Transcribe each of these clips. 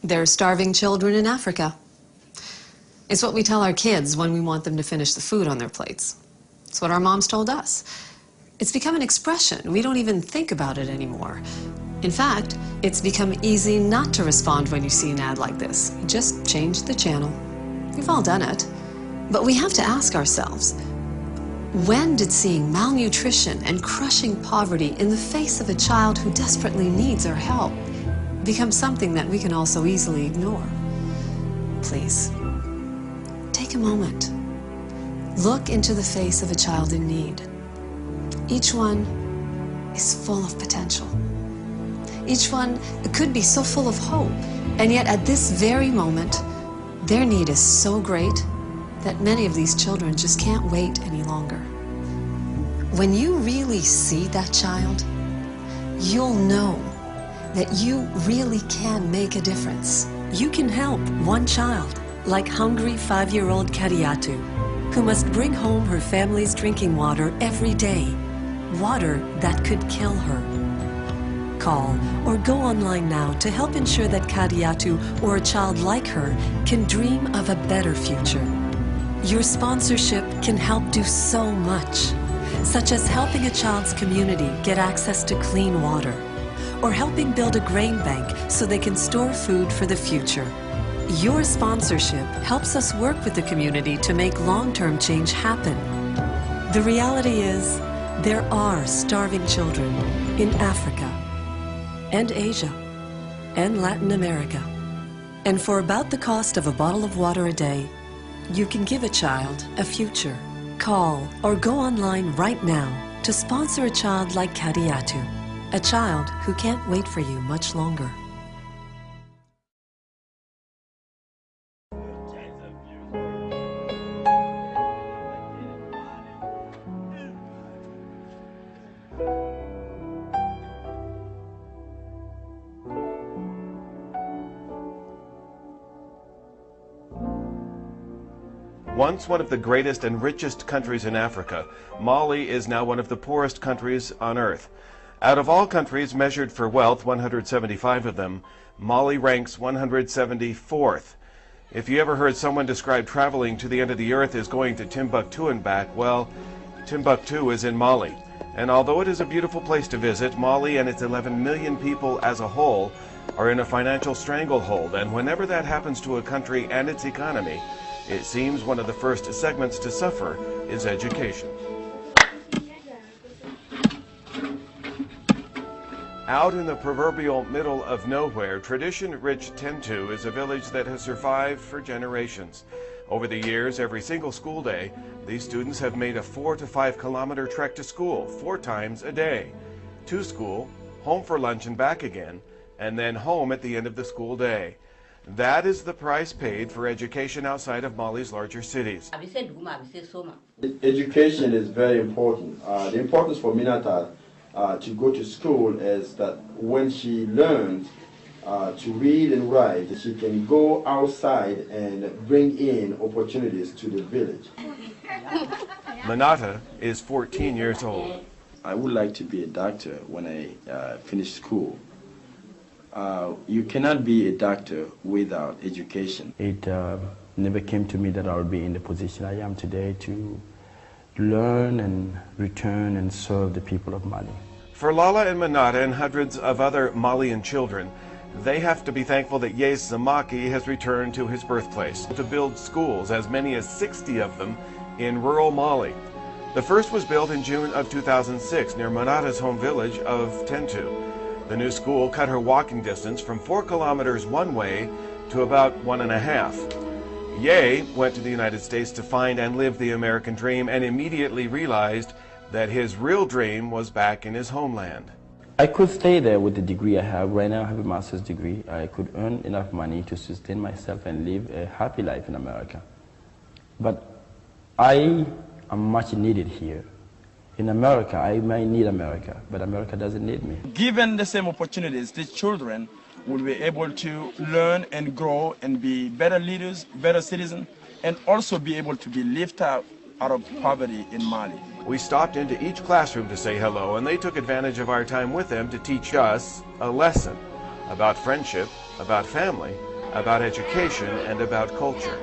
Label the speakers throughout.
Speaker 1: There are starving children in Africa. It's what we tell our kids when we want them to finish the food on their plates. It's what our moms told us. It's become an expression. We don't even think about it anymore. In fact, it's become easy not to respond when you see an ad like this. Just change the channel. We've all done it. But we have to ask ourselves, when did seeing malnutrition and crushing poverty in the face of a child who desperately needs our help become something that we can also easily ignore? Please, take a moment. Look into the face of a child in need. Each one is full of potential. Each one could be so full of hope, and yet at this very moment, their need is so great that many of these children just can't wait any longer. When you really see that child, you'll know that you really can make a difference. You can help one child, like hungry 5-year-old Kadiatu, who must bring home her family's drinking water every day, water that could kill her. Call or go online now to help ensure that Kadiatu or a child like her can dream of a better future. Your sponsorship can help do so much, such as helping a child's community get access to clean water, or helping build a grain bank so they can store food for the future. Your sponsorship helps us work with the community to make long-term change happen. The reality is, there are starving children in Africa and Asia and Latin America. And for about the cost of a bottle of water a day, you can give a child a future. Call or go online right now to sponsor a child like Kadiatu, a child who can't wait for you much longer.
Speaker 2: Once one of the greatest and richest countries in Africa, Mali is now one of the poorest countries on earth. Out of all countries measured for wealth, 175 of them, Mali ranks 174th. If you ever heard someone describe traveling to the end of the earth as going to Timbuktu and back, well, Timbuktu is in Mali. And although it is a beautiful place to visit, Mali and its 11 million people as a whole are in a financial stranglehold. And whenever that happens to a country and its economy, it seems one of the first segments to suffer is education. Out in the proverbial middle of nowhere, tradition-rich Tentu is a village that has survived for generations. Over the years, every single school day, these students have made a 4 to 5 kilometer trek to school 4 times a day. To school, home for lunch and back again, and then home at the end of the school day. That is the price paid for education outside of Mali's larger cities.
Speaker 3: Education is very important. The importance for Minata to go to school is that when she learns to read and write, she can go outside and bring in opportunities to the village.
Speaker 2: Minata is 14 years old.
Speaker 3: I would like to be a doctor when I finish school. You cannot be a doctor without education.
Speaker 4: It never came to me that I would be in the position I am today to learn and return and serve the people of Mali.
Speaker 2: For Lala and Minata and hundreds of other Malian children, they have to be thankful that Yes Zamaki has returned to his birthplace to build schools, as many as 60 of them, in rural Mali. The first was built in June of 2006 near Minata's home village of Tentu. The new school cut her walking distance from 4 kilometers one way to about 1.5. Ye went to the United States to find and live the American dream and immediately realized that his real dream was back in his homeland.
Speaker 4: I could stay there with the degree I have. Right now I have a master's degree. I could earn enough money to sustain myself and live a happy life in America. But I am much needed here. In America, I might need America, but America doesn't need me.
Speaker 5: Given the same opportunities, the children will be able to learn and grow and be better leaders, better citizens, and also be able to be lifted out of poverty in Mali.
Speaker 2: We stopped into each classroom to say hello, and they took advantage of our time with them to teach us a lesson about friendship, about family, about education and about culture.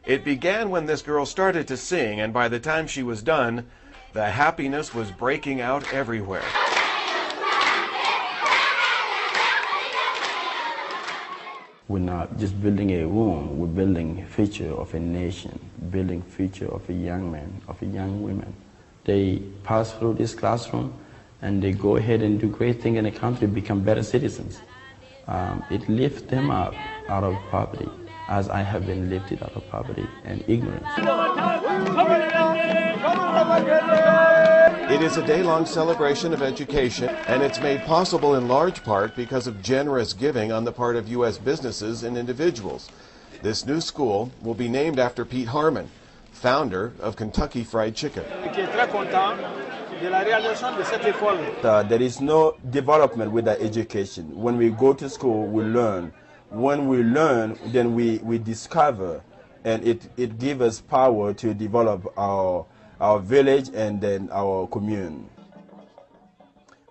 Speaker 2: It began when this girl started to sing, and by the time she was done, the happiness was breaking out everywhere.
Speaker 4: We're not just building a room, we're building a future of a nation, building future of a young man, of a young woman. They pass through this classroom and they go ahead and do great things in the country, become better citizens. It lifts them up out of poverty, as I have been lifted out of poverty and ignorance.
Speaker 2: It is a day-long celebration of education, and it's made possible in large part because of generous giving on the part of U.S. businesses and individuals. This new school will be named after Pete Harmon, founder of Kentucky Fried Chicken.
Speaker 4: There is no development without education. When we go to school, we learn. When we learn, then we discover, and it gives us power to develop our village and then our commune.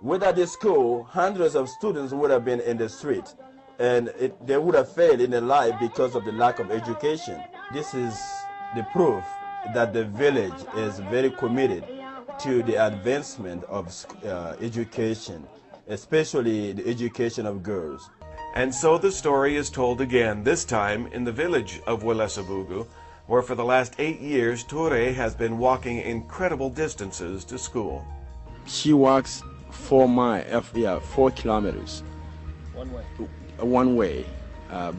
Speaker 4: Without this school, hundreds of students would have been in the street, and they would have failed in their life because of the lack of education. This is the proof that the village is very committed to the advancement of education, especially the education of girls.
Speaker 2: And so the story is told again, this time in the village of Welesavugu, where for the last 8 years, Toure has been walking incredible distances to school.
Speaker 5: She walks 4 kilometers. One way,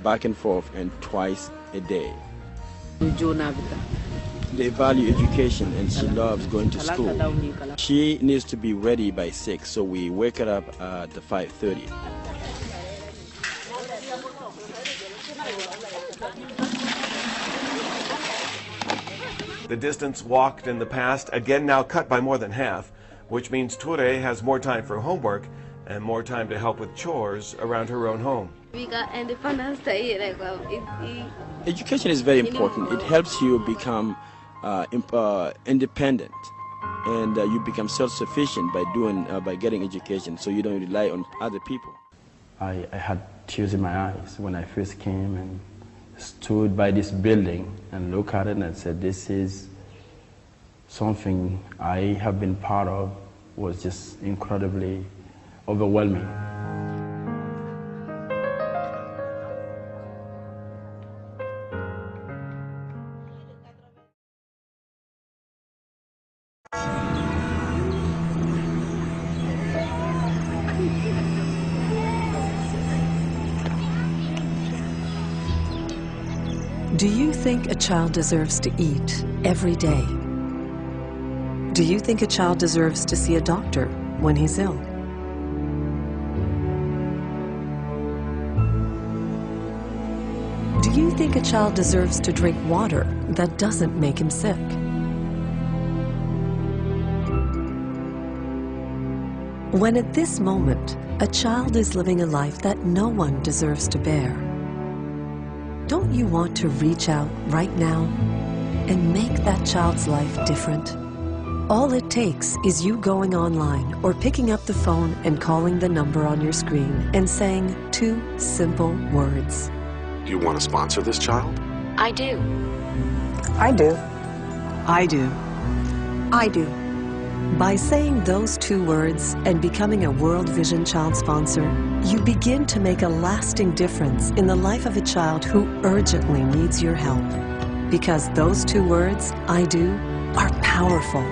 Speaker 5: back and forth, and twice a day. They value education and she loves going to school. She needs to be ready by 6, so we wake her up at 5:30.
Speaker 2: The distance walked in the past, again now cut by more than half, which means Toure has more time for homework and more time to help with chores around her own home.
Speaker 5: Education is very important. It helps you become independent, and you become self-sufficient by getting education, so you don't rely on other people.
Speaker 4: I had tears in my eyes when I first came and stood by this building and looked at it and said, this is something I have been part of. Was just incredibly overwhelming.
Speaker 6: Do you think a child deserves to eat every day? Do you think a child deserves to see a doctor when he's ill? Do you think a child deserves to drink water that doesn't make him sick? When at this moment, a child is living a life that no one deserves to bear, don't you want to reach out right now and make that child's life different? All it takes is you going online or picking up the phone and calling the number on your screen and saying 2 simple words.
Speaker 7: You want to sponsor this child?
Speaker 8: I do.
Speaker 6: I do.
Speaker 8: I do.
Speaker 6: I do. By saying those 2 words and becoming a World Vision Child sponsor, you begin to make a lasting difference in the life of a child who urgently needs your help. Because those 2 words, I do, are powerful.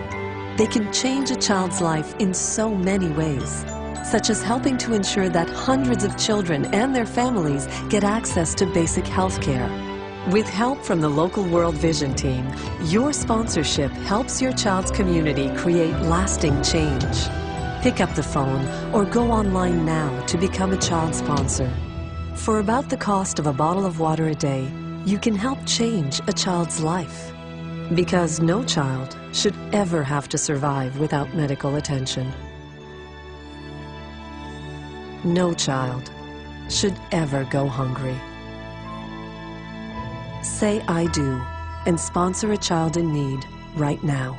Speaker 6: They can change a child's life in so many ways, such as helping to ensure that hundreds of children and their families get access to basic health care. With help from the local World Vision team, your sponsorship helps your child's community create lasting change. Pick up the phone or go online now to become a child sponsor. For about the cost of a bottle of water a day, you can help change a child's life. Because no child should ever have to survive without medical attention. No child should ever go hungry. Say I do and sponsor a child in need right now.